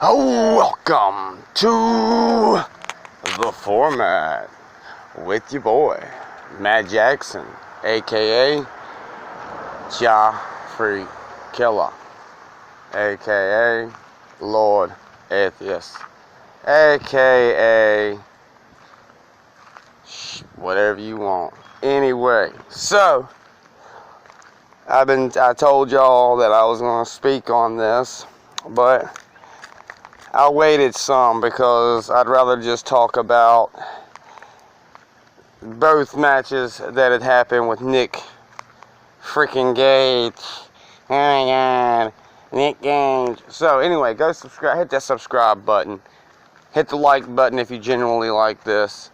Welcome to the Format with your boy, Matt Jackson, aka Free Killer, aka Lord Atheist, aka whatever you want. Anyway, so I told y'all that I was going to speak on this, but I waited some because I'd rather just talk about both matches that had happened with Nick freaking Gage. Oh my God, Nick Gage. So anyway, go subscribe, hit that subscribe button. Hit the like button if you genuinely like this.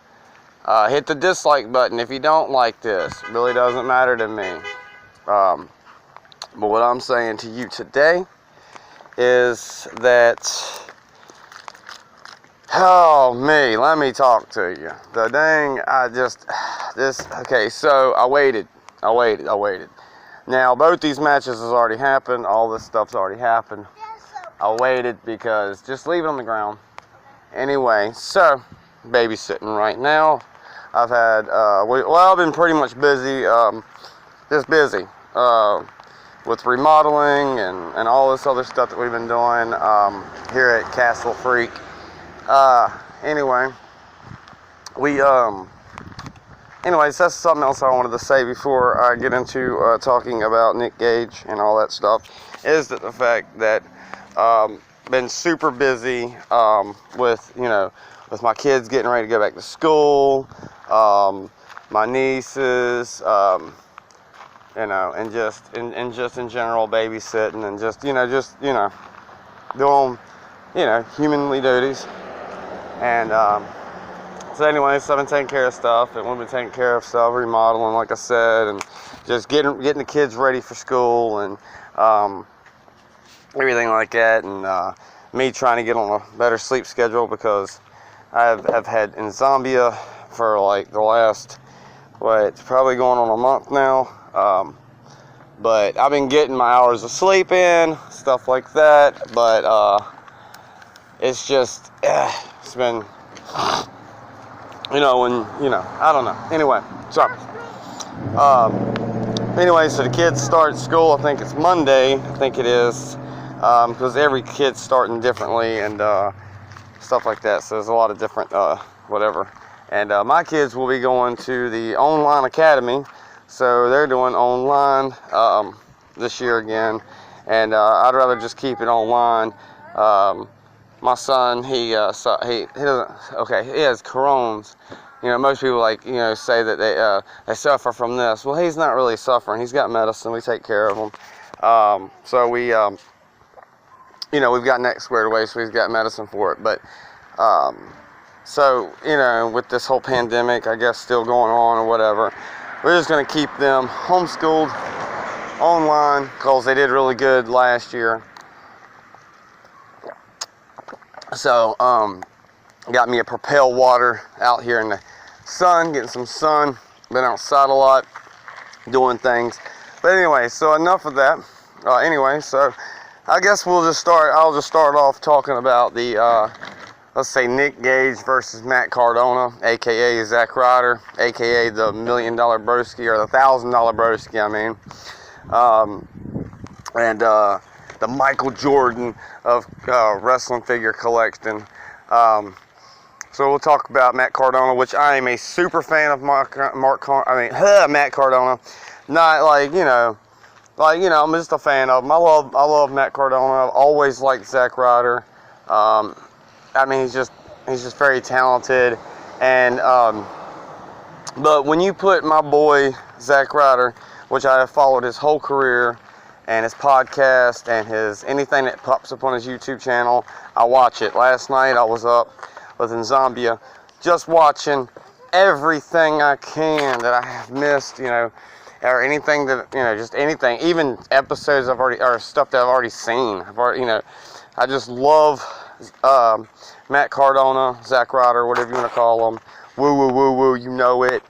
Hit the dislike button if you don't like this. It really doesn't matter to me. But what I'm saying to you today is that, let me talk to you. Okay, so I waited. Now, both these matches has already happened. All this stuff's already happened. I waited because, just leave it on the ground. Anyway, so, babysitting right now. I've had, I've been pretty much busy, with remodeling and all this other stuff that we've been doing here at Castle Freak. Anyways, that's something else I wanted to say before I get into talking about Nick Gage and all that stuff, is that the fact that been super busy with my kids getting ready to go back to school, my nieces, and just in general babysitting and just doing humanly duties. And so anyways, I've been taking care of stuff, and we've been taking care of stuff, remodeling, like I said, and just getting the kids ready for school and everything like that, and me trying to get on a better sleep schedule because I've had insomnia for like the last, it's probably going on a month now. But I've been getting my hours of sleep in, stuff like that, but it's just, it's been, I don't know. Anyway, so the kids start school, I think it's Monday, I think it is, because every kid's starting differently and stuff like that, so there's a lot of different, whatever. And my kids will be going to the online academy, so they're doing online this year again, and I'd rather just keep it online. My son, he doesn't. Okay, he has Crohn's. Most people say that they suffer from this. Well, he's not really suffering. He's got medicine. We take care of him. So we, we've gotten that squared away. So he's got medicine for it. But with this whole pandemic, I guess still going on or whatever, we're just going to keep them homeschooled online because they did really good last year. So, got me a Propel water out here in the sun, getting some sun. Been outside a lot, doing things. But anyway, so enough of that. So I guess I'll just start off talking about the, let's say, Nick Gage versus Matt Cardona, aka Zack Ryder, aka the $1 million broski, or the $1,000 broski, and the Michael Jordan of wrestling figure collecting. So we'll talk about Matt Cardona, which I am a super fan of Matt Cardona. Not I'm just a fan of him. I love Matt Cardona. I've always liked Zack Ryder. He's just very talented, and but when you put my boy Zack Ryder, which I have followed his whole career, and his podcast, and anything that pops up on his YouTube channel, I watch it. Last night I was up with insomnia, just watching everything I can that I have missed, or anything that, just anything, even episodes or stuff that I've already seen. I just love Matt Cardona, Zack Ryder, whatever you want to call him. Woo, woo, woo, woo, you know it.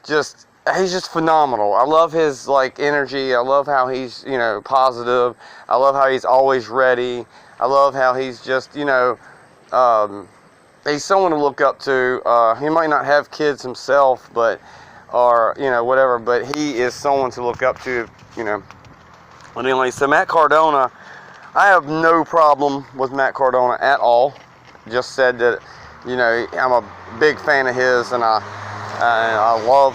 Just he's just phenomenal. I love his like energy. I love how he's, you know, positive. I love how he's always ready. I love how he's just, you know, he's someone to look up to. He might not have kids himself, but, or, you know, whatever, but he is someone to look up to, you know. But anyway, so Matt Cardona, I have no problem with Matt Cardona at all. Just said that, you know, I'm a big fan of his, and I love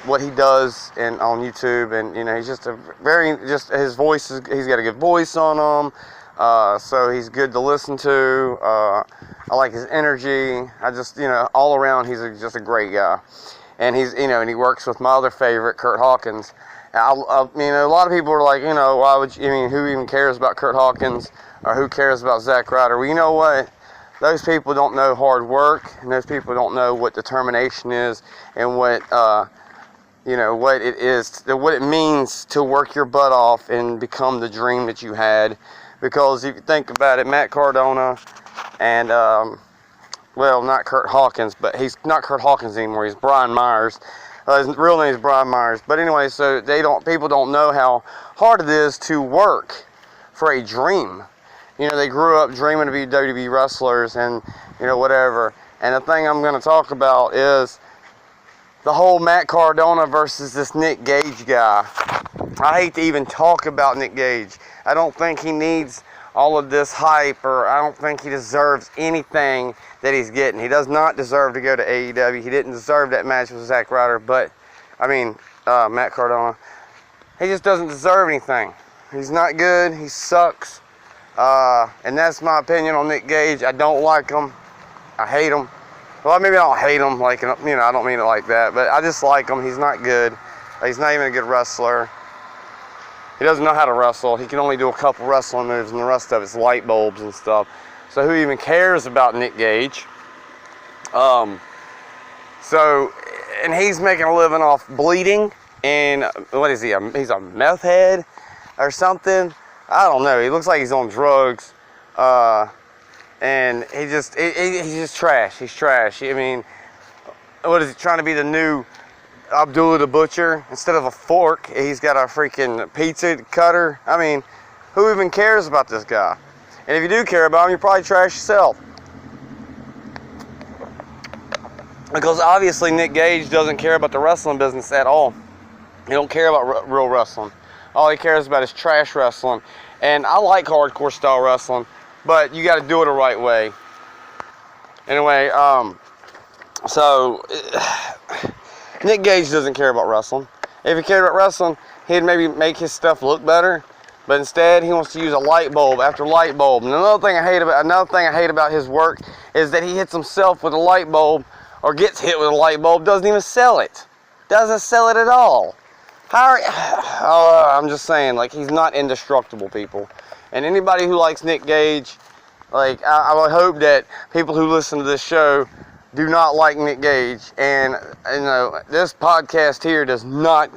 what he does on YouTube, and, you know, he's just his voice he's got a good voice on him, so he's good to listen to. I like his energy. I just, you know, all around he's just a great guy, and he's, you know, and he works with my other favorite, Kurt Hawkins. You know, a lot of people are like, you know, why would you? I mean, who even cares about Kurt Hawkins, or who cares about Zack Ryder? Well, you know what? Those people don't know hard work, and those people don't know what determination is, and what, you know, what it is, what it means to work your butt off and become the dream that you had. Because if you think about it, Matt Cardona and, well, not Kurt Hawkins, but he's not Kurt Hawkins anymore. He's Brian Myers. His real name is Brian Myers. But anyway, so people don't know how hard it is to work for a dream. You know, they grew up dreaming to be WWE wrestlers and, you know, whatever. And the thing I'm going to talk about is the whole Matt Cardona versus this Nick Gage guy. I hate to even talk about Nick Gage. I don't think he needs all of this hype, or I don't think he deserves anything that he's getting. He does not deserve to go to AEW. He didn't deserve that match with Zack Ryder, but, I mean, Matt Cardona. He just doesn't deserve anything. He's not good. He sucks. And that's my opinion on Nick Gage. I don't like him. I hate him. Well, maybe I don't hate him, like, you know, I don't mean it like that, but I just like him. He's not good. He's not even a good wrestler. He doesn't know how to wrestle. He can only do a couple wrestling moves, and the rest of it's light bulbs and stuff. So who even cares about Nick Gage? And he's making a living off bleeding, and what is he? He's a meth head or something. I don't know. He looks like he's on drugs, and he's just trash. He's trash. I mean, what is he trying to be, the new Abdullah the Butcher? Instead of a fork, he's got a freaking pizza cutter. I mean, who even cares about this guy? And if you do care about him, you're probably trash yourself. Because obviously Nick Gage doesn't care about the wrestling business at all. He don't care about real wrestling. All he cares about is trash wrestling. And I like hardcore style wrestling, but you got to do it the right way. Anyway, so Nick Gage doesn't care about wrestling. If he cared about wrestling, he'd maybe make his stuff look better. But instead, he wants to use a light bulb after light bulb. And another thing I hate about his work is that he hits himself with a light bulb, or gets hit with a light bulb, doesn't even sell it. Doesn't sell it at all. I'm just saying, like, he's not indestructible, people. And anybody who likes Nick Gage, like, I would hope that people who listen to this show do not like Nick Gage. And, you know, this podcast here does not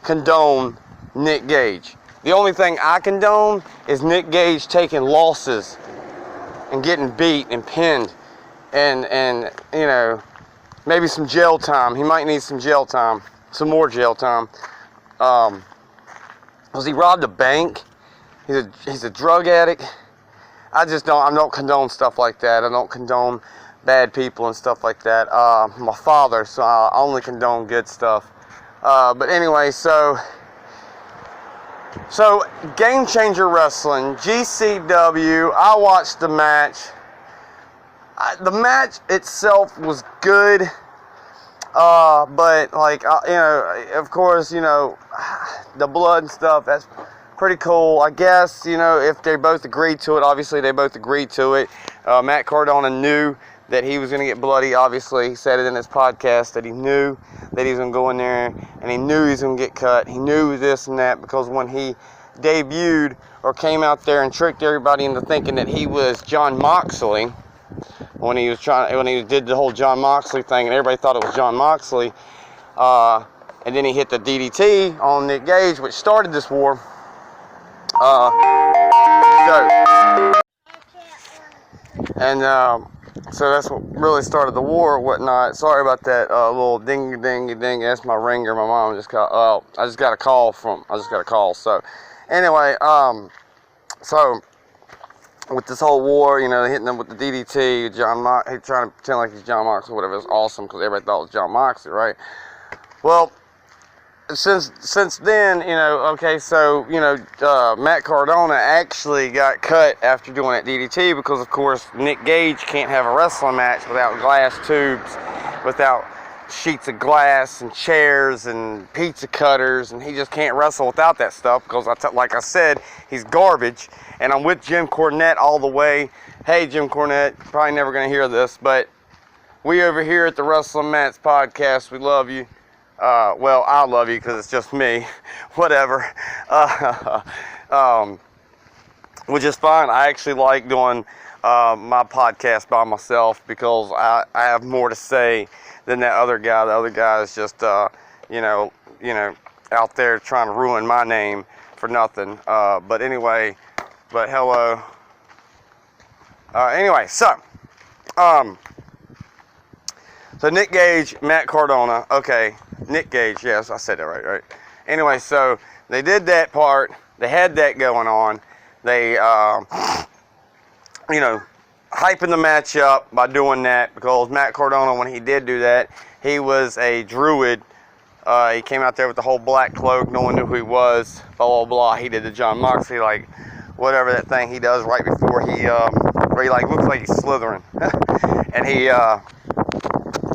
condone Nick Gage. The only thing I condone is Nick Gage taking losses and getting beat and pinned, and you know, maybe some jail time. He might need some jail time, some more jail time. Was he robbed a bank? He's a drug addict. I don't condone stuff like that. I don't condone bad people and stuff like that. I'm a father, so I only condone good stuff. But anyway, so Game Changer Wrestling, GCW, I watched the match. The match itself was good, but, like, you know, of course, you know, the blood and stuff, that's pretty cool. I guess, you know, if they both agreed to it, obviously they both agreed to it. Matt Cardona knew that he was going to get bloody. Obviously, he said it in his podcast that he knew that he was going to go in there, and he knew he was going to get cut. He knew this and that, because when he debuted or came out there and tricked everybody into thinking that he was John Moxley, when he did the whole John Moxley thing, and everybody thought it was John Moxley, and then he hit the DDT on Nick Gage, which started this war. So that's what really started the war or whatnot. Sorry about that little ding. That's my ringer. My mom just got. I just got a call. So anyway, so with this whole war, hitting them with the DDT, John Mox, he trying to pretend like he's John Moxley or whatever. It's awesome because everybody thought it was John Moxley, right? Well, since then, Matt Cardona actually got cut after doing that DDT because, of course, Nick Gage can't have a wrestling match without glass tubes, without sheets of glass and chairs and pizza cutters, and he just can't wrestle without that stuff because, like I said, he's garbage. And I'm with Jim Cornette all the way. Hey, Jim Cornette, probably never going to hear this, but we over here at the Formatt Podcast, we love you. Well, I love you because it's just me. Whatever. Which is fine. I actually like doing my podcast by myself because I have more to say than that other guy. The other guy is just, out there trying to ruin my name for nothing. But hello. So Nick Gage, Matt Cardona, okay, Nick Gage, yes, I said that right? Anyway, so they did that part, they had that going on, they, hyping the match up by doing that, because Matt Cardona, when he did do that, he was a druid, he came out there with the whole black cloak, no one knew who he was, blah, blah, blah, he did the John Moxley, like, whatever that thing he does right before he, where he, like, looks like he's slithering, and he,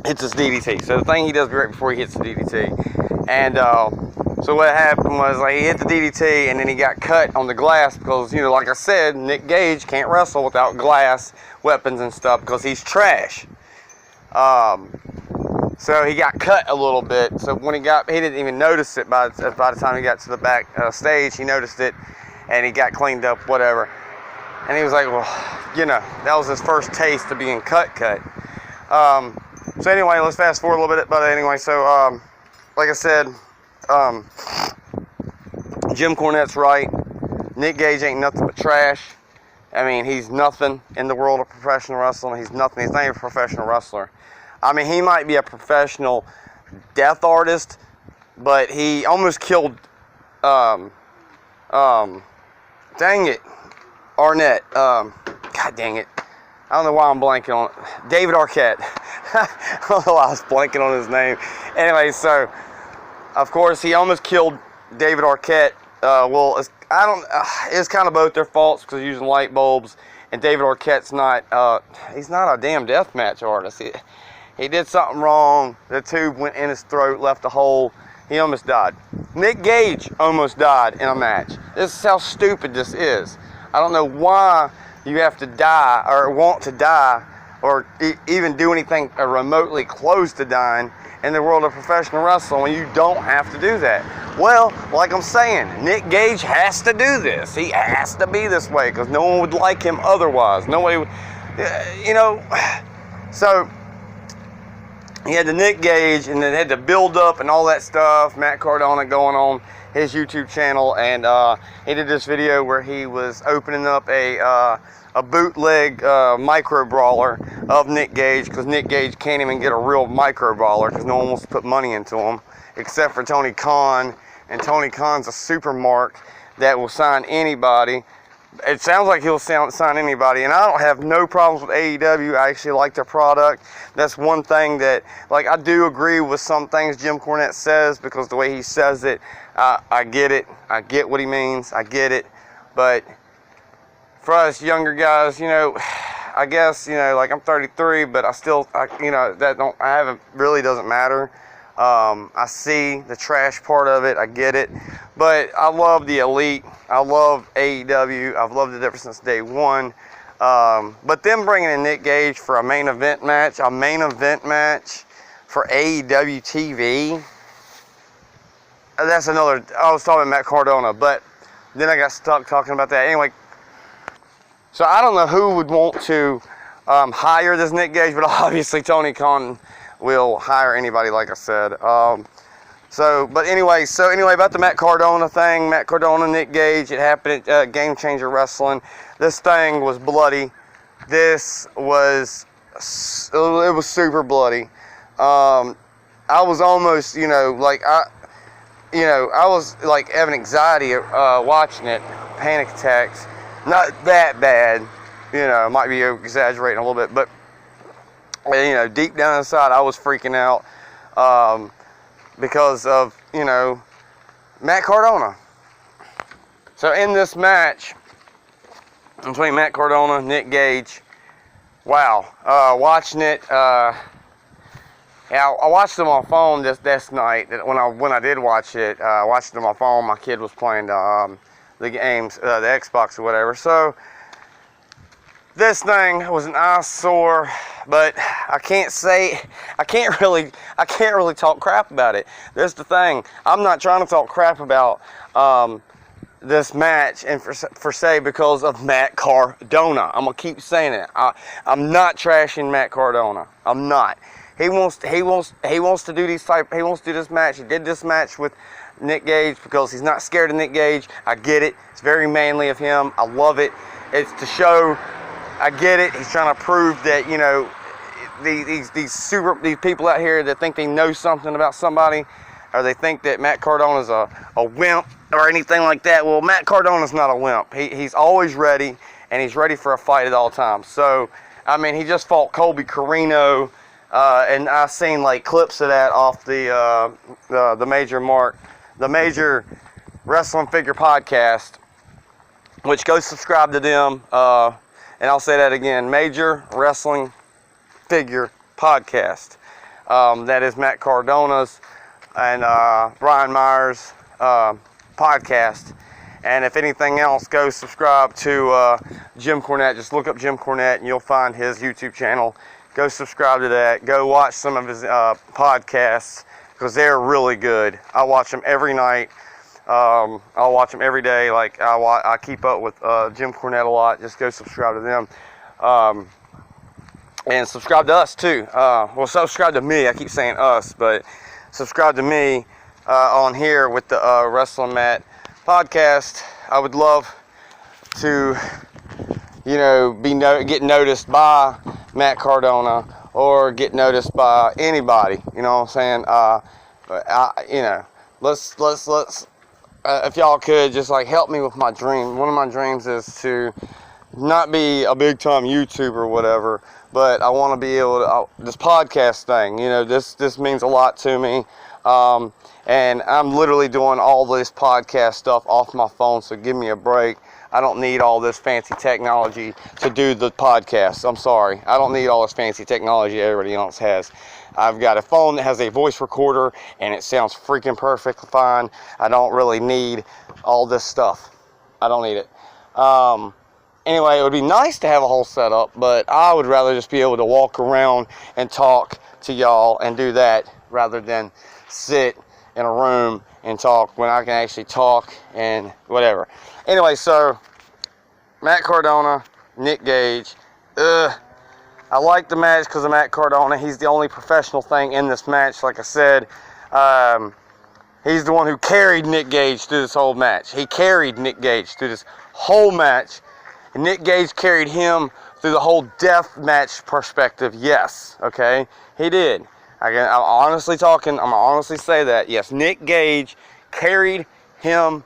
hits his DDT. So the thing he does right before he hits the DDT. And so what happened was, like, he hit the DDT and then he got cut on the glass because, like I said, Nick Gage can't wrestle without glass weapons and stuff because he's trash. So he got cut a little bit. So when he didn't even notice it by the time he got to the back stage. He noticed it and he got cleaned up, whatever. And he was like, well, that was his first taste of being cut. So anyway, let's fast forward a little bit. But anyway, so like I said, Jim Cornette's right. Nick Gage ain't nothing but trash. I mean, he's nothing in the world of professional wrestling. He's nothing. He's not even a professional wrestler. I mean, he might be a professional death artist, but he almost killed. Dang it, Arnett. God dang it. I don't know why I'm blanking on it. David Arquette. I don't know why I was blanking on his name. Anyway, so of course he almost killed David Arquette. It's kind of both their faults because using light bulbs, and David Arquette's he's not a damn deathmatch artist. He did something wrong. The tube went in his throat, left a hole. He almost died. Nick Gage almost died in a match. This is how stupid this is. I don't know why you have to die or want to die or even do anything remotely close to dying in the world of professional wrestling when you don't have to do that. Well, like I'm saying, Nick Gage has to do this. He has to be this way because no one would like him otherwise. Nobody would, So he had the Nick Gage and then had to build up and all that stuff. Matt Cardona going on his YouTube channel, and he did this video where he was opening up a bootleg micro brawler of Nick Gage because Nick Gage can't even get a real micro brawler because no one wants to put money into him except for Tony Khan, and Tony Khan's a super mark that will sign anybody. It sounds like he'll sign anybody, and I don't have no problems with AEW. I actually like their product. That's one thing that, like, I do agree with some things Jim Cornette says because the way he says it, I get it. I get what he means. I get it. But for us younger guys, I guess, like I'm 33, but really doesn't matter. I see the trash part of it. I get it. But I love the Elite. I love AEW. I've loved it ever since day one. But them bringing in Nick Gage for a main event match for AEW TV, that's another. I was talking about Matt Cardona, but then I got stuck talking about that. Anyway, so I don't know who would want to hire this Nick Gage, but obviously Tony Khan will hire anybody, like I said. But anyway, about the Matt Cardona thing, Matt Cardona, Nick Gage, it happened at Game Changer Wrestling. This thing was bloody. This was it was super bloody. I was almost, I was like having anxiety watching it, panic attacks. Not that bad, might be exaggerating a little bit, but deep down inside, I was freaking out because of, Matt Cardona. So in this match between Matt Cardona and Nick Gage, wow, watching it, I watched it on my phone this night. When I did watch it, I watched it on my phone. My kid was playing the games, the Xbox or whatever. So this thing was an eyesore, but I can't really talk crap about it. That's the thing. I'm not trying to talk crap about this match and for say because of Matt Cardona. I'm gonna keep saying it. I'm not trashing Matt Cardona. I'm not. He wants to do this match. He did this match with Nick Gage because he's not scared of Nick Gage. I get it. It's very manly of him. I love it. It's to show. I get it. He's trying to prove that these people out here that think they know something about somebody, or they think that Matt Cardona's a wimp or anything like that. Well, Matt Cardona's not a wimp. He's always ready, and he's ready for a fight at all times. So, I mean, he just fought Colby Carino, and I've seen like clips of that off the Major Wrestling Figure Podcast, which go subscribe to them. And I'll say that again, Major Wrestling Figure Podcast. That is Matt Cardona's and Brian Myers' podcast. And if anything else, go subscribe to Jim Cornette. Just look up Jim Cornette and you'll find his YouTube channel. Go subscribe to that. Go watch some of his podcasts because they're really good. I watch them every night. I'll watch them every day. Like I keep up with Jim Cornette a lot. Just go subscribe to them. And subscribe to us too. Well, subscribe to me. I keep saying us, but subscribe to me on here with the Wrestling Matt podcast. I would love to, get noticed by Matt Cardona or get noticed by anybody. You know what I'm saying? Let's if y'all could just like help me with my dream. One of my dreams is to not be a big time YouTuber or whatever, but I want to be able to, this podcast thing, this means a lot to me. And I'm literally doing all this podcast stuff off my phone, so give me a break. I don't need all this fancy technology to do the podcast. I'm sorry. I don't need all this fancy technology everybody else has. I've got a phone that has a voice recorder and it sounds freaking perfectly fine. I don't really need all this stuff. I don't need it. Anyway, it would be nice to have a whole setup, but I would rather just be able to walk around and talk to y'all and do that rather than sit in a room and talk when I can actually talk and whatever. Anyway, so Matt Cardona, Nick Gage. I like the match because of Matt Cardona. He's the only professional thing in this match. Like I said, he's the one who carried Nick Gage through this whole match. He carried Nick Gage through this whole match. And Nick Gage carried him through the whole death match perspective. Yes, okay, he did. I'm honestly say that. Yes, Nick Gage carried him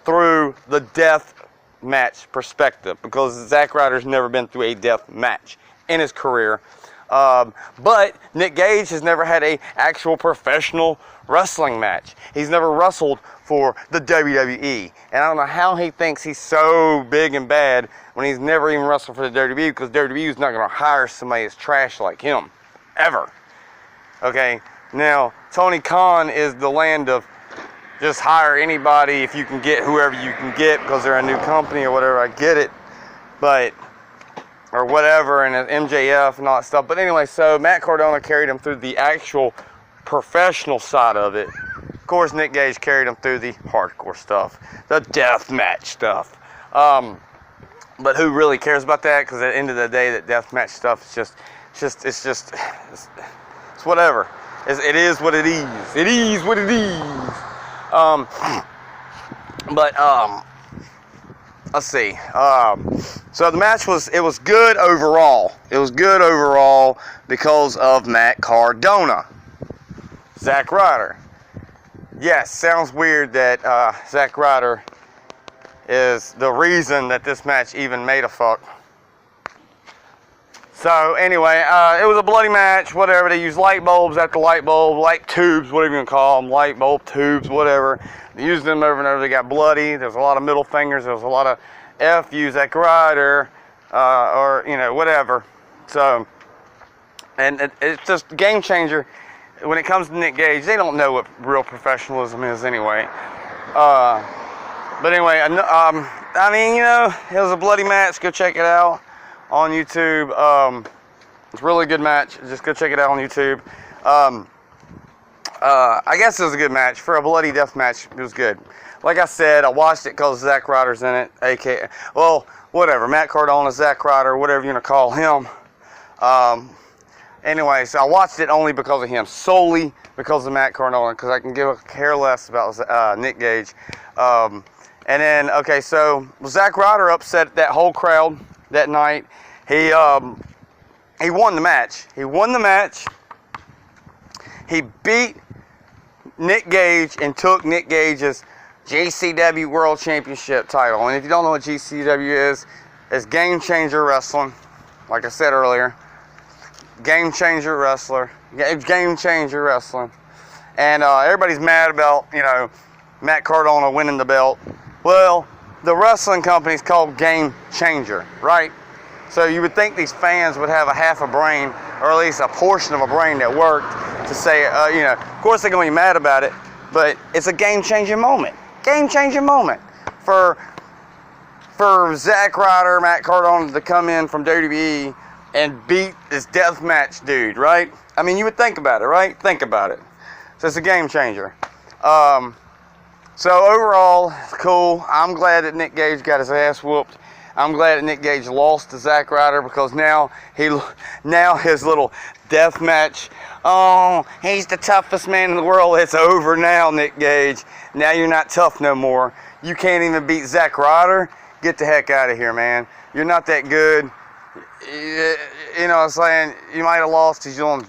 through the death match perspective because Zack Ryder's never been through a death match in his career. But Nick Gage has never had a actual professional wrestling match. He's never wrestled for the WWE. And I don't know how he thinks he's so big and bad when he's never even wrestled for the WWE, because WWE is not going to hire somebody that's trash like him. Ever. Okay? Now, Tony Khan is the land of just hire anybody if you can get whoever you can get because they're a new company or whatever. I get it. But or whatever, and MJF and all that stuff. But anyway, so Matt Cardona carried him through the actual professional side of it. Of course, Nick Gage carried him through the hardcore stuff, the death match stuff. But who really cares about that? Because at the end of the day, that death match stuff is it's whatever. It is what it is. It is what it is. let's see. So the match was good overall. It was good overall because of Matt Cardona. Zack Ryder. Yes, sounds weird that Zack Ryder is the reason that this match even made a fuck. So anyway, it was a bloody match, whatever. They used light bulbs after light bulbs, light tubes, whatever you can call them, light bulb tubes, whatever. They used them over and over. They got bloody. There was a lot of middle fingers. There was a lot of F you, Zack Ryder, or, you know, whatever. So, and it's just a game changer. When it comes to Nick Gage, they don't know what real professionalism is anyway. But anyway, I mean, you know, it was a bloody match. Go check it out on YouTube. It's a really good match. Just go check it out on YouTube. I guess it was a good match. For a bloody death match, it was good. Like I said, I watched it because Zack Ryder's in it, aka, well, whatever, Matt Cardona, Zack Ryder, whatever you want to call him. Anyway, so I watched it only because of him, solely because of Matt Cardona, because I can give a care less about Nick Gage. And then, okay, so Zack Ryder upset that whole crowd that night. He won the match. He won the match. He beat Nick Gage and took Nick Gage's GCW World Championship title. And if you don't know what GCW is, it's Game Changer Wrestling. Like I said earlier, Game Changer Wrestler. Game Changer Wrestling. And everybody's mad about, you know, Matt Cardona winning the belt. Well, the wrestling company's called Game Changer, right? So you would think these fans would have a half a brain, or at least a portion of a brain that worked to say, you know, of course they're going to be mad about it, but it's a game-changing moment. Game-changing moment for Zack Ryder, Matt Cardona to come in from WWE and beat this deathmatch dude, right? I mean, you would think about it, right? Think about it. So it's a game changer. So overall, it's cool. I'm glad that Nick Gage got his ass whooped. I'm glad that Nick Gage lost to Zack Ryder, because now his little death match, oh, he's the toughest man in the world. It's over now, Nick Gage. Now you're not tough no more. You can't even beat Zack Ryder. Get the heck out of here, man. You're not that good. You know what I'm saying? You might have lost because you don't.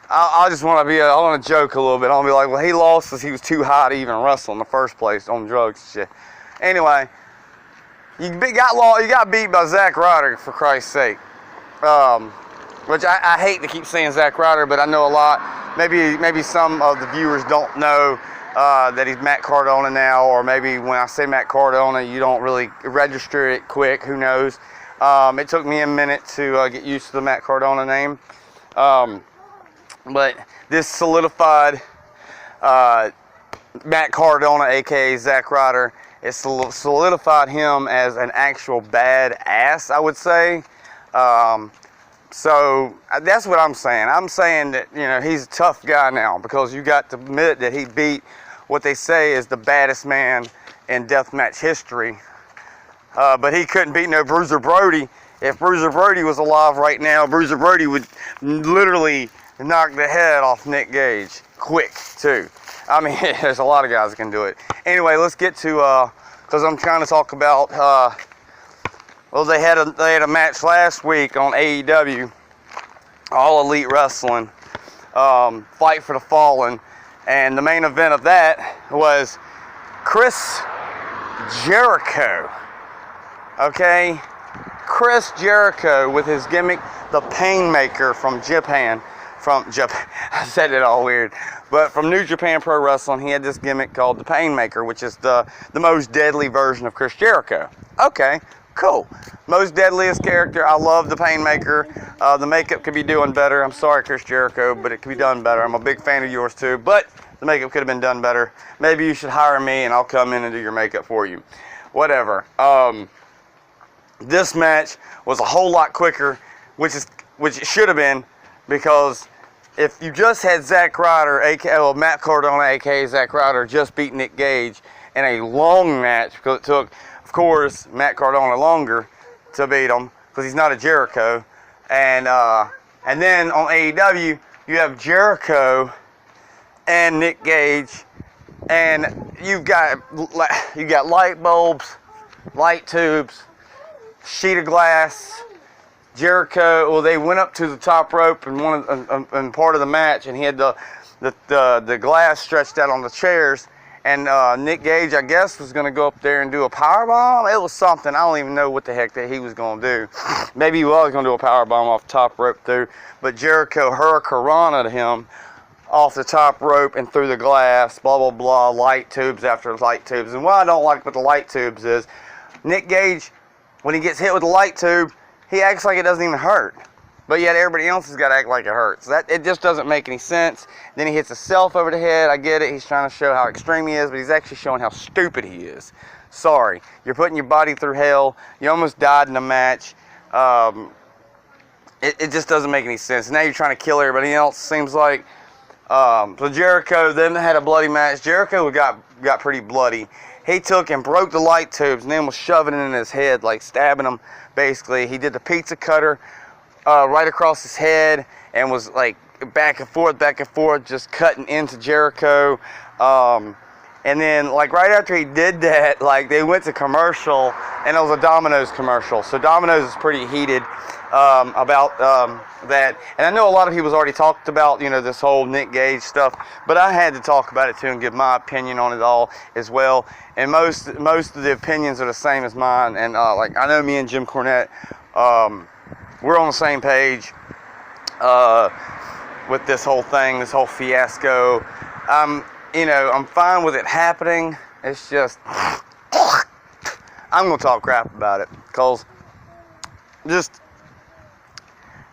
I just want to I want to joke a little bit. I want to be like, well, he lost because he was too high to even wrestle in the first place on drugs and shit. Anyway, you got beat by Zack Ryder, for Christ's sake. Which I hate to keep saying Zack Ryder, but I know a lot. Maybe some of the viewers don't know that he's Matt Cardona now, or maybe when I say Matt Cardona, you don't really register it quick. Who knows? It took me a minute to get used to the Matt Cardona name. But this solidified Matt Cardona, aka Zack Ryder. It solidified him as an actual badass, I would say. So that's what I'm saying. I'm saying that, you know, he's a tough guy now, because you got to admit that he beat what they say is the baddest man in deathmatch history. But he couldn't beat no Bruiser Brody. If Bruiser Brody was alive right now, Bruiser Brody would literally knock the head off Nick Gage. Quick, too. I mean, there's a lot of guys that can do it. Anyway, let's get to, because I'm trying to talk about, well, they had a match last week on AEW, All Elite Wrestling, Fight for the Fallen, and the main event of that was Chris Jericho. Okay, Chris Jericho with his gimmick, the Painmaker from Japan. I said it all weird, but from New Japan Pro Wrestling, he had this gimmick called the Painmaker, which is the most deadly version of Chris Jericho. Okay, cool. Most deadliest character. I love the Painmaker. The makeup could be doing better. I'm sorry, Chris Jericho, but it could be done better. I'm a big fan of yours too, but the makeup could have been done better. Maybe you should hire me and I'll come in and do your makeup for you. Whatever. This match was a whole lot quicker, which it should have been, because if you just had Zack Ryder, aka Matt Cardona, aka Zack Ryder, just beat Nick Gage in a long match, because it took, of course, Matt Cardona longer to beat him, because he's not a Jericho, and then on AEW you have Jericho and Nick Gage, and you got light bulbs light tubes, sheet of glass. Jericho, well, they went up to the top rope in part of the match, and he had the glass stretched out on the chairs. And Nick Gage, I guess, was going to go up there and do a powerbomb. It was something. I don't even know what the heck that he was going to do. Maybe he was going to do a powerbomb off the top rope through. But Jericho hurricanranaed him off the top rope and through the glass, blah, blah, blah, light tubes after light tubes. And what I don't like with the light tubes is Nick Gage, when he gets hit with the light tube, he acts like it doesn't even hurt. But yet everybody else has got to act like it hurts. It just doesn't make any sense. Then he hits himself over the head. I get it. He's trying to show how extreme he is, but he's actually showing how stupid he is. Sorry. You're putting your body through hell. You almost died in a match. It just doesn't make any sense. Now you're trying to kill everybody else, seems like. So Jericho then had a bloody match. Jericho got pretty bloody. He took and broke the light tubes and then was shoving it in his head, like stabbing him, basically. He did the pizza cutter right across his head and was like back and forth, just cutting into Jericho. And then like right after he did that, like they went to commercial, and it was a Domino's commercial. So Domino's is pretty heated about that. And I know a lot of people's already talked about, this whole Nick Gage stuff, but I had to talk about it too and give my opinion on it all as well. And most of the opinions are the same as mine. And like I know me and Jim Cornette, we're on the same page with this whole thing, this whole fiasco. I'm fine with it happening. It's just I'm gonna talk crap about it because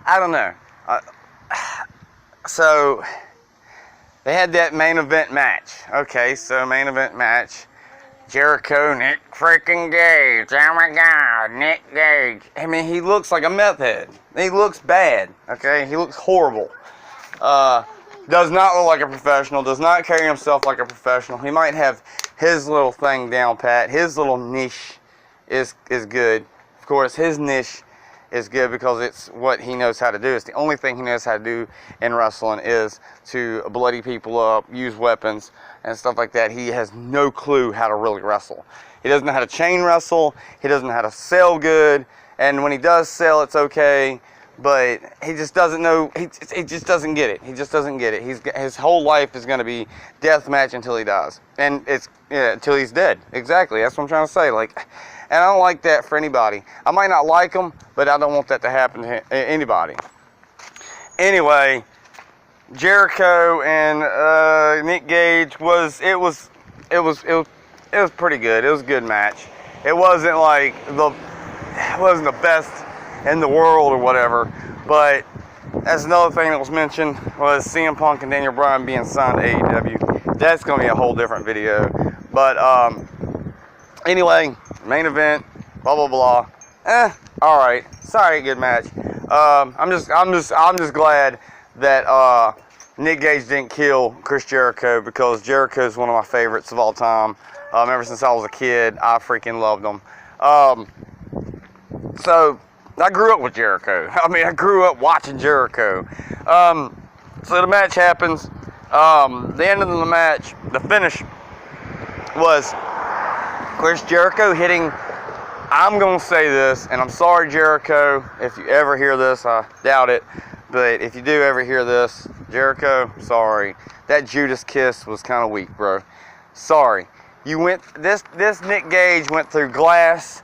I don't know. So they had that main event match. Okay, so main event match. Jericho, Nick freaking Gage. Oh my God, Nick Gage. I mean, he looks like a meth head. He looks bad. Okay, he looks horrible. Does not look like a professional. Does not carry himself like a professional. He might have his little thing down pat. His little niche is good. Of course, his niche is good because it's what he knows how to do. It's the only thing he knows how to do in wrestling is to bloody people up, use weapons, and stuff like that. He has no clue how to really wrestle. He doesn't know how to chain wrestle. He doesn't know how to sell good. And when he does sell, it's okay. But he just doesn't know. He just doesn't get it. He just doesn't get it. His whole life is going to be death match until he dies, and until he's dead. Exactly. That's what I'm trying to say. And I don't like that for anybody. I might not like him, but I don't want that to happen to anybody. Anyway, Jericho and Nick Gage was pretty good. It was a good match. It wasn't the best in the world or whatever, but that's another thing that was mentioned was CM Punk and Daniel Bryan being signed to AEW. That's going to be a whole different video. But anyway, main event, blah blah blah. All right. Sorry, good match. I'm just glad that Nick Gage didn't kill Chris Jericho because Jericho is one of my favorites of all time. Ever since I was a kid, I freaking loved him. So I grew up with Jericho. I mean, I grew up watching Jericho. So the match happens. The end of the match, the finish was Chris Jericho hitting, I'm going to say this, and I'm sorry, Jericho, if you ever hear this, I doubt it, but if you do ever hear this, Jericho, sorry. That Judas kiss was kind of weak, bro. Sorry. This Nick Gage went through glass.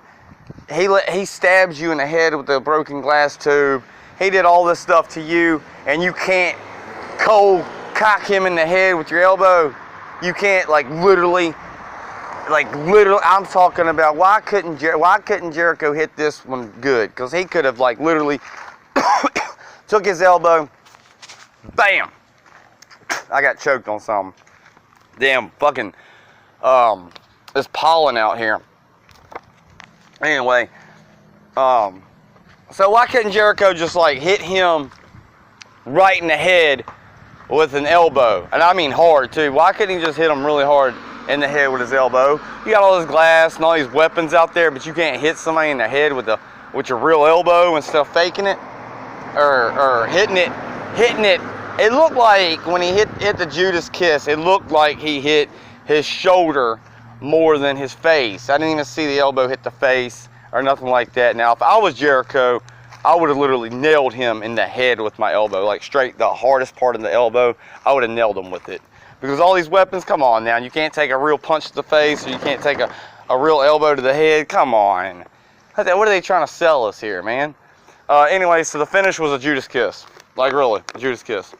He stabs you in the head with a broken glass tube. He did all this stuff to you, and you can't cold cock him in the head with your elbow. You can't literally, I'm talking about why couldn't Jericho hit this one good? Because he could have literally took his elbow, bam. I got choked on something. Damn fucking there's pollen out here. Anyway, so why couldn't Jericho just hit him right in the head with an elbow? And I mean hard too. Why couldn't he just hit him really hard in the head with his elbow? You got all this glass and all these weapons out there, but you can't hit somebody in the head with your real elbow instead of faking it or hitting it. It looked like when he hit the Judas kiss, it looked like he hit his shoulder more than his face. I didn't even see the elbow hit the face or nothing like that. Now, if I was Jericho, I would have literally nailed him in the head with my elbow, like straight, the hardest part of the elbow, I would have nailed him with it. Because all these weapons, come on now, you can't take a real punch to the face, or you can't take a real elbow to the head, come on. What are they trying to sell us here, man? Anyway, so the finish was a Judas Kiss. Like, really, a Judas Kiss.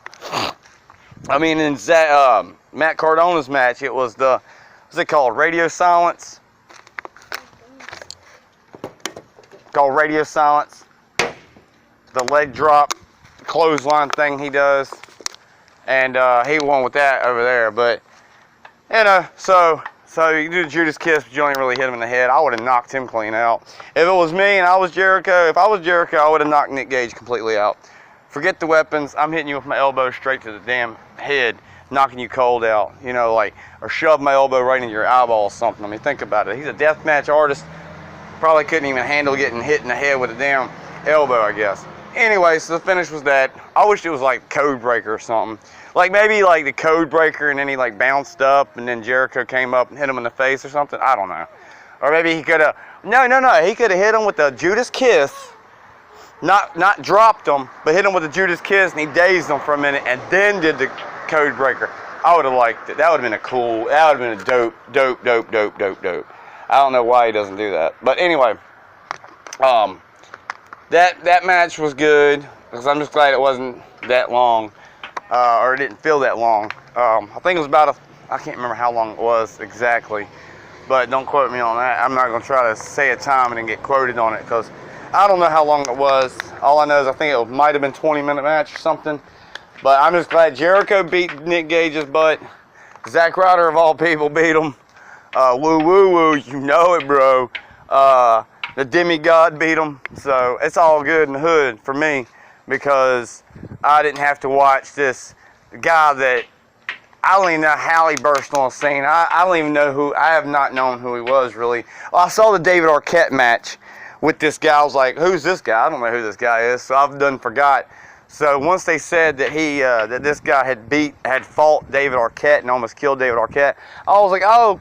I mean, in Matt Cardona's match, it was what's it called, Radio Silence? Called Radio Silence. The leg drop, clothesline thing he does. And he won with that over there. But, you know, so you do the Judas Kiss, but you don't even really hit him in the head. I would have knocked him clean out. If it was me and I was Jericho, if I was Jericho, I would have knocked Nick Gage completely out. Forget the weapons. I'm hitting you with my elbow straight to the damn head, knocking you cold out. You know, like, or shove my elbow right in your eyeball or something. I mean, think about it. He's a deathmatch artist. Probably couldn't even handle getting hit in the head with a damn elbow, I guess. Anyway, so the finish was that. I wish it was like Code Breaker or something. Like maybe like the Code Breaker and then he like bounced up and then Jericho came up and hit him in the face or something. I don't know. Or maybe he could have, no. He could have hit him with the Judas Kiss. Not dropped him, but hit him with the Judas Kiss and he dazed him for a minute and then did the Code Breaker. I would have liked it. That would have been that would have been a dope. I don't know why he doesn't do that. But anyway, that match was good because I'm just glad it wasn't that long, or it didn't feel that long. I think it was about I can't remember how long it was exactly, but don't quote me on that. I'm not going to try to say a time and then get quoted on it because I don't know how long it was. All I know is I think it might have been a 20-minute match or something. But I'm just glad Jericho beat Nick Gage's butt. Zack Ryder, of all people, beat him. Woo, you know it, bro. The demigod beat him. So it's all good in the hood for me because I didn't have to watch this guy that I don't even know how he burst on the scene. I don't even know who. I have not known who he was, really. Well, I saw the David Arquette match with this guy. I was like, who's this guy? I don't know who this guy is. So I've done forgot. So once they said that that this guy had fought David Arquette and almost killed David Arquette, I was like, oh,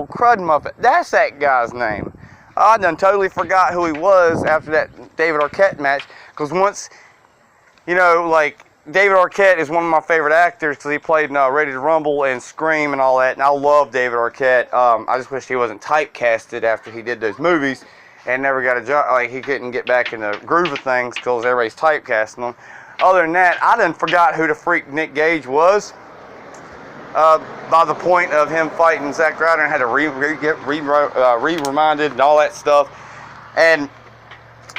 crud muffin, that's that guy's name. I done totally forgot who he was after that David Arquette match, because once, you know, like, David Arquette is one of my favorite actors because he played in Ready to Rumble and Scream and all that, and I love David Arquette. I just wish he wasn't typecasted after he did those movies and never got a job. Like, he couldn't get back in the groove of things because everybody's typecasting him. Other than that, I done forgot who the freak Nick Gage was by the point of him fighting Zack Ryder and had to get reminded and all that stuff. And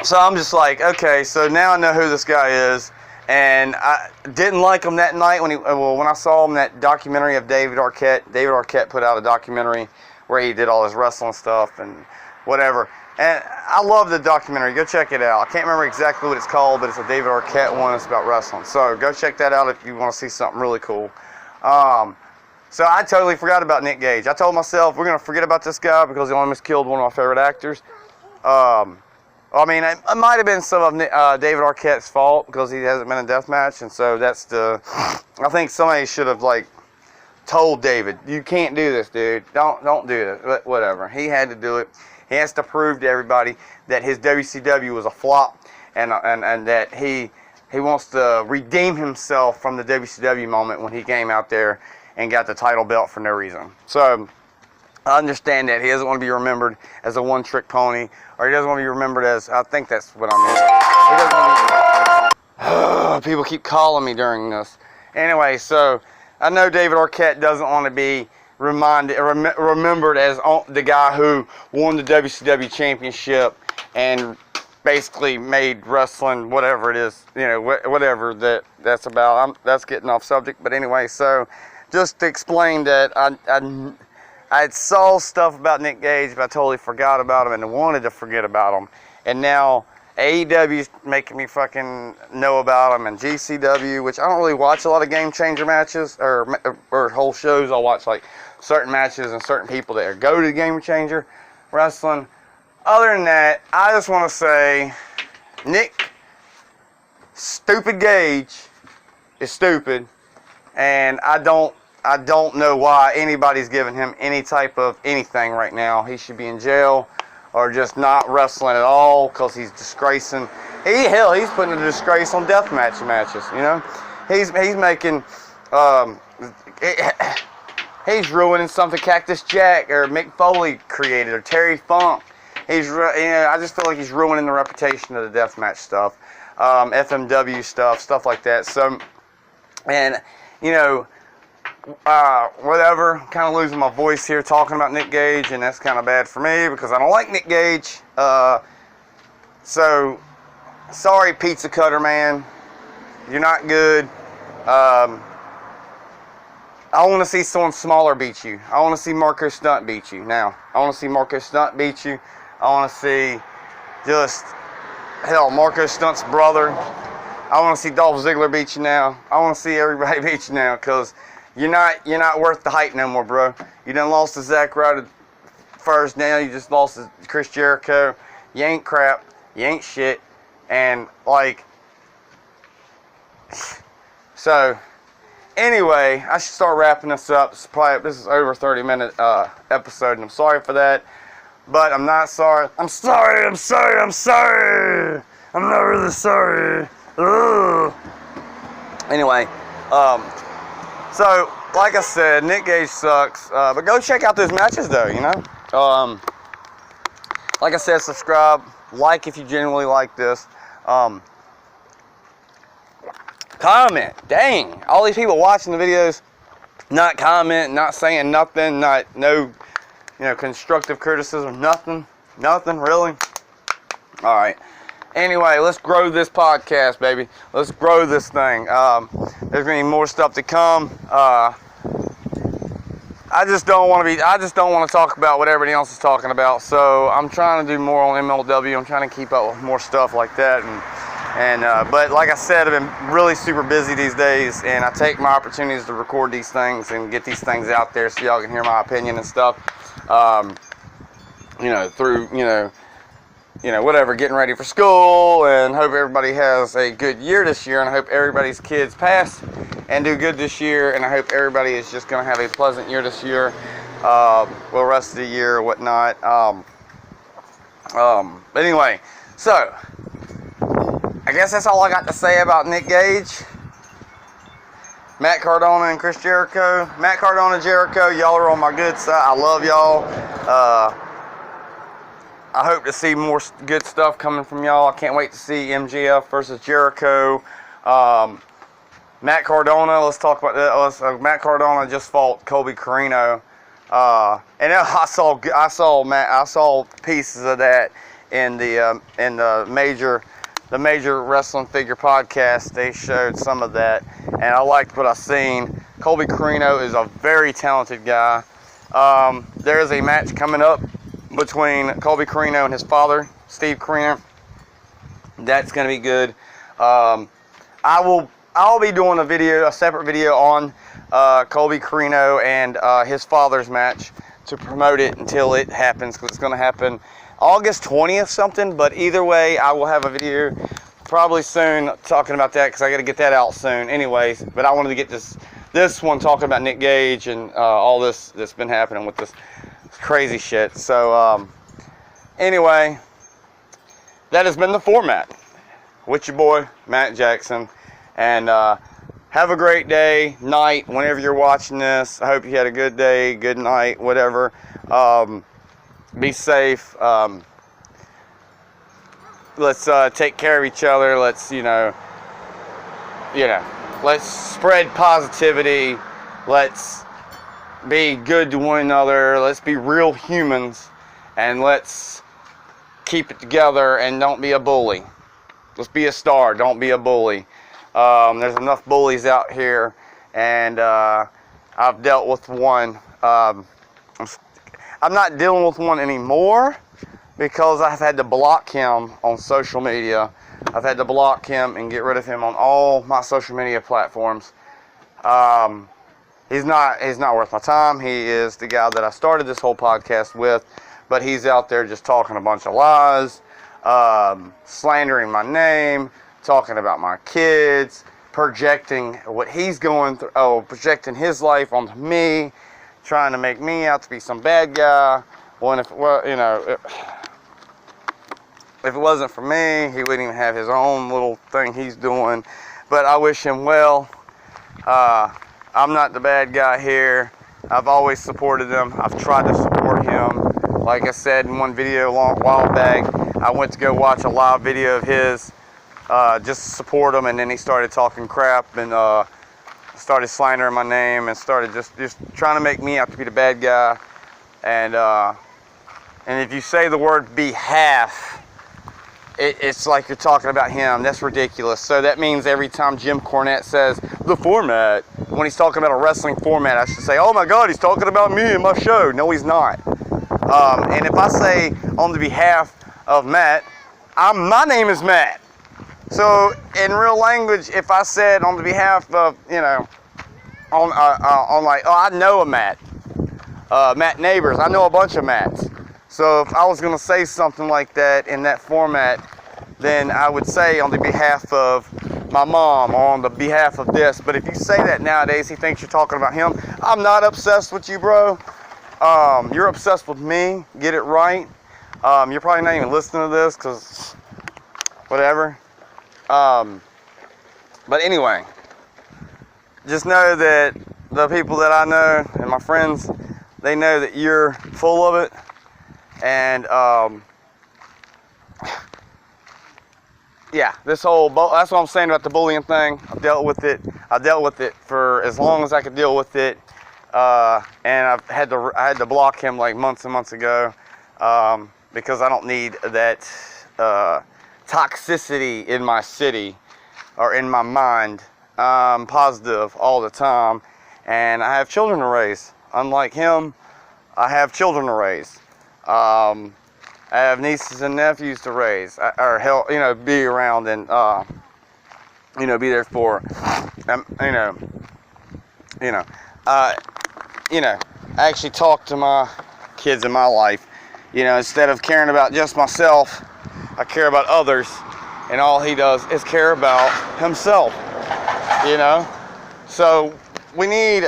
so I'm just like, okay, so now I know who this guy is. And I didn't like him that night when I saw him, that documentary of David Arquette. David Arquette put out a documentary where he did all his wrestling stuff and whatever. And I love the documentary. Go check it out. I can't remember exactly what it's called, but it's a David Arquette one. It's about wrestling. So go check that out if you want to see something really cool. So I totally forgot about Nick Gage. I told myself we're going to forget about this guy because he almost killed one of my favorite actors. I mean, it might have been some of David Arquette's fault because he hasn't been in a death match, and so I think somebody should have like told David, you can't do this, dude. Don't do this. But whatever. He had to do it. He has to prove to everybody that his WCW was a flop, and that he wants to redeem himself from the WCW moment when he came out there and got the title belt for no reason. So I understand that he doesn't want to be remembered as a one-trick pony, or he doesn't want to be remembered as, I think that's what I mean. People keep calling me during this. Anyway, so I know David Arquette doesn't want to be remembered as the guy who won the WCW championship and basically made wrestling whatever it is, you know, whatever that's about. That's getting off subject, but anyway, so just to explain that I saw stuff about Nick Gage, but I totally forgot about him and wanted to forget about him. And now AEW's making me fucking know about him, and GCW, which I don't really watch a lot of Game Changer matches or whole shows. I'll watch like certain matches and certain people that go to Game Changer wrestling. Other than that, I just want to say Nick Stupid Gage is stupid, and I don't I don't know why anybody's giving him any type of anything right now. He should be in jail or just not wrestling at all because he's disgracing. He's putting a disgrace on deathmatch matches. You know, he's making he's ruining something Cactus Jack or Mick Foley created or Terry Funk. I just feel like he's ruining the reputation of the deathmatch stuff, FMW stuff like that. So, and you know, whatever. Kind of losing my voice here talking about Nick Gage, and that's kind of bad for me because I don't like Nick Gage. So, sorry, Pizza Cutter Man, you're not good. I want to see someone smaller beat you. I want to see Marco Stunt beat you now. I want to see Marco Stunt beat you. I want to see Marco Stunt's brother. I want to see Dolph Ziggler beat you now. I want to see everybody beat you now because you're not worth the hype no more, bro. You done lost to Zack Ryder first. Now you just lost to Chris Jericho. You ain't crap. You ain't shit. And like, so. Anyway, I should start wrapping this up. This is over 30-minute episode, and I'm sorry for that. But I'm not sorry. I'm sorry. I'm not really sorry. Ugh. Anyway, so like I said, Nick Gage sucks. But go check out those matches, though. You know, like I said, subscribe, like if you genuinely like this. Comment. Dang, all these people watching the videos, not commenting, not saying nothing, no constructive criticism, nothing really. All right. Anyway, let's grow this podcast, baby. Let's grow this thing. There's gonna be more stuff to come. I just don't want to talk about what everybody else is talking about. So I'm trying to do more on MLW. I'm trying to keep up with more stuff like that, but like I said, I've been really super busy these days, and I take my opportunities to record these things and get these things out there so y'all can hear my opinion and stuff. Through whatever, getting ready for school, and hope everybody has a good year this year, and I hope everybody's kids pass and do good this year, and I hope everybody is just going to have a pleasant year this year, the rest of the year or whatnot. But anyway, so I guess that's all I got to say about Nick Gage, Matt Cardona, and Chris Jericho. Matt Cardona, Jericho, y'all are on my good side. I love y'all. I hope to see more good stuff coming from y'all. I can't wait to see MJF versus Jericho. Matt Cardona, let's talk about that. Matt Cardona just fought Colby Corino, and I saw pieces of that in the major wrestling figure podcast. They showed some of that, and I liked what I seen. Colby Corino is a very talented guy. There is a match coming up between Colby Corino and his father, Steve Corino. That's going to be good. I'll be doing a separate video on Colby Corino and his father's match to promote it until it happens, because it's going to happen August 20th something. But either way, I will have a video probably soon talking about that, because I got to get that out soon anyways. But I wanted to get this one talking about Nick Gage and all this that's been happening with this crazy shit. So anyway, that has been the Format with your boy Matt Jackson, and have a great day, night, whenever you're watching this. I hope you had a good day, good night, whatever. Be safe. Let's take care of each other. Let's let's spread positivity. Let's be good to one another. Let's be real humans, and let's keep it together and don't be a bully. Let's be a star. Don't be a bully. There's enough bullies out here, and I've dealt with one. I'm not dealing with one anymore because I've had to block him on social media. I've had to block him and get rid of him on all my social media platforms. He's not worth my time. He is the guy that I started this whole podcast with, but he's out there just talking a bunch of lies, slandering my name, talking about my kids, projecting what he's going through, projecting his life onto me, trying to make me out to be some bad guy. When if it wasn't for me, he wouldn't even have his own little thing he's doing. But I wish him well. I'm not the bad guy here. I've always supported him. I've tried to support him. Like I said in one video a while back, I went to go watch a live video of his just to support him, and then he started talking crap and started slandering my name and started just trying to make me out to be the bad guy. And if you say the word behalf, it's like you're talking about him. That's ridiculous. So that means every time Jim Cornette says the format, when he's talking about a wrestling format, I should say, oh my God, he's talking about me and my show. No, he's not. And if I say on the behalf of Matt, my name is Matt. So in real language, if I said on the behalf of, I know a Matt, Matt Neighbors, I know a bunch of Matts. So if I was going to say something like that in that format, then I would say on the behalf of my mom or on the behalf of this. But if you say that nowadays, he thinks you're talking about him. I'm not obsessed with you, bro. You're obsessed with me. Get it right. You're probably not even listening to this because whatever. But anyway, just know that the people that I know and my friends, they know that you're full of it. And yeah, that's what I'm saying about the bullying thing. I've dealt with it. I dealt with it for as long as I could deal with it. And I had to block him like months and months ago, because I don't need that toxicity in my city or in my mind. I'm positive all the time, and I have children to raise. Unlike him, I have children to raise. I have nieces and nephews to raise, or help, be around and, be there for, I actually talk to my kids in my life, instead of caring about just myself, I care about others, and all he does is care about himself, So we need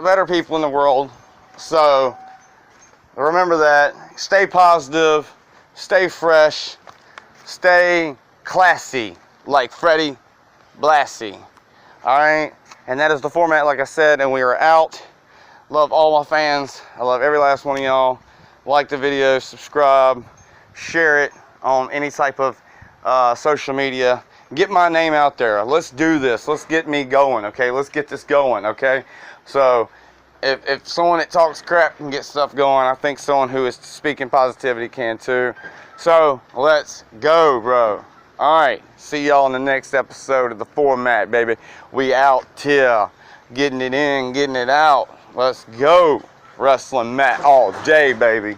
better people in the world, so remember that. Stay positive, stay fresh, stay classy, like Freddie Blassie. All right? And that is the format, like I said, and we are out. Love all my fans. I love every last one of y'all. Like the video, subscribe, share it on any type of social media. Get my name out there. Let's do this. Let's get me going, okay? Let's get this going, okay? So if someone that talks crap can get stuff going, I think someone who is speaking positivity can too. So let's go, bro. All right, see y'all in the next episode of the Format, baby. We out here, getting it in, getting it out. Let's go. Wrestling Matt all day, baby.